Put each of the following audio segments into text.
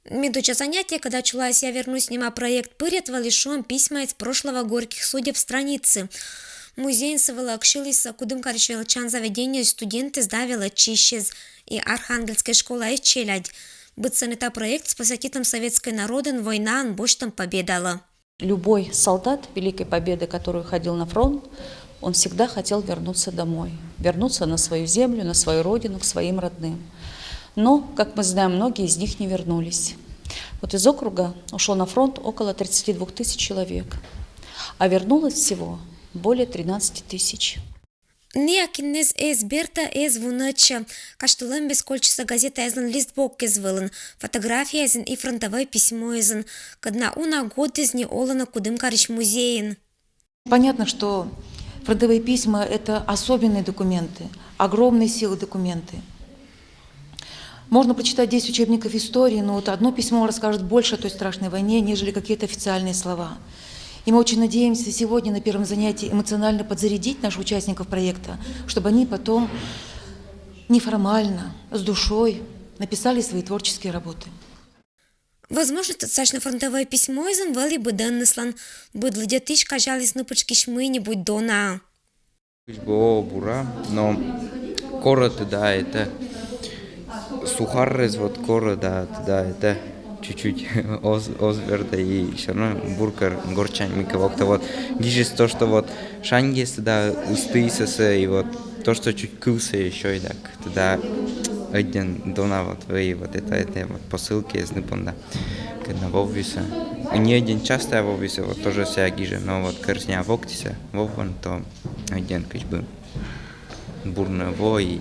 Медуча занятия, когда чулась «Я вернусь» снима проект «Пырят валишом» письма из прошлого горьких судеб страницы. Музей сывалакшились кудым карчвелчан заведения студенты сдавила чищез и Архангельской школы из челядь. Быццен это проект с посетителем советской народен война боштом победала. Любой солдат Великой Победы, который ходил на фронт, он всегда хотел вернуться домой, вернуться на свою землю, на свою родину, к своим родным. Но, как мы знаем, многие из них не вернулись. Вот из округа ушло на фронт около 32 тысяч человек, а вернулось всего более 13 тысяч. Неакиннез эз берта эз вуныча, каштылым бескольчиса газета эзен листбок эзвылын, фотография эзен и фронтовое письмо эзен, кадна уна год эзни олана кудым карич музеин. Понятно, что фронтовые письма – это особенные документы, огромные силы документы. Можно прочитать 10 учебников истории, но вот одно письмо расскажет больше о той страшной войне, нежели какие-то официальные слова. И мы очень надеемся сегодня на первом занятии эмоционально подзарядить наших участников проекта, чтобы они потом неформально, с душой написали свои творческие работы. Возможно, достаточно фронтовое письмо эзен вали бы данныслан, быдлы детыш кажались нупочки шмы-нибудь дона. Бура, но корот, да, это сухаррез, вот корот, да, это чуть-чуть озверда и все равно бургер горчаника вот-то вот. Гижес то, что вот шангес, да, устысося, и вот то, что чуть кылся еще и так, тогда один дона вот вы вот это вот посылки из Ниппонда, когда воввиса. Не один часто воввиса, вот тоже вся гижа, но вот керсня воктиса, вовван, то один качбы бурно во и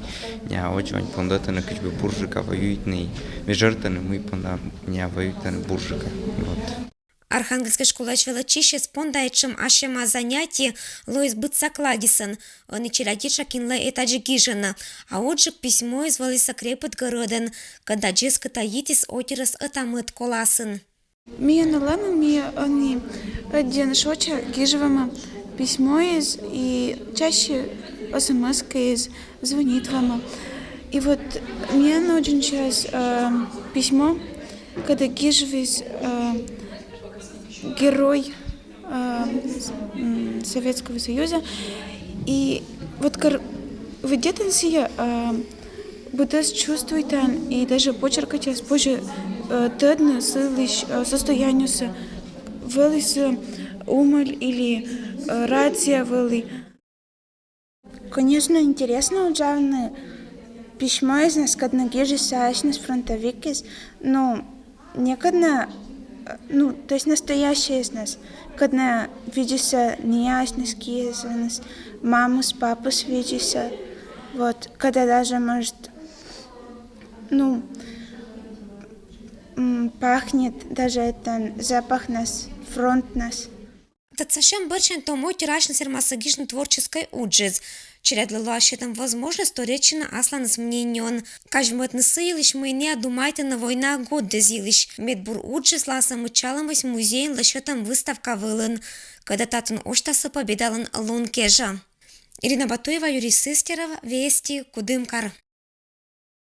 не очень пондатаны качбы буржика воюютный, вежертаны мы понда не воюютаны буржика, вот. Архангельская школа чвелачище спондайчем ашема занятие лоис быца кладисан, он и челядиша кинле этаджи гижена, а отжик письмо извали сокрепет городен, когда джеска таитис отерас атамыт коласын. Мия налема мия они один шоча гижевама письмо из и чаще смс-ка из звонит вам. И вот мне очень сейчас письмо, когда гижевис герой Советского Союза. И вот в детстве будешь чувствовать и даже почеркать позже тедно состояние велис умаль или рация вели. Конечно, интересно уджавны письмо из нас, когда гижи саашнес фронтовикис, но некогда, то есть настоящее из нас, когда видишься неясность из нас, маму с папой видишься, вот, когда даже может, пахнет даже это запах нас, фронт нас. Это совсем бырчен то мой тираж сермасагишн творческой уджиз. Чередлила там возможность, то речина аслан змненен. Кажмет насылиш мы не думайте на война год дезилиш. Медбур уджиз ласам учаламось музей лащетам выставка вылын. Когда татун оштаса победалан лункежа. Ирина Батуева, Юрий Сыстеров, Вести, Кудымкар.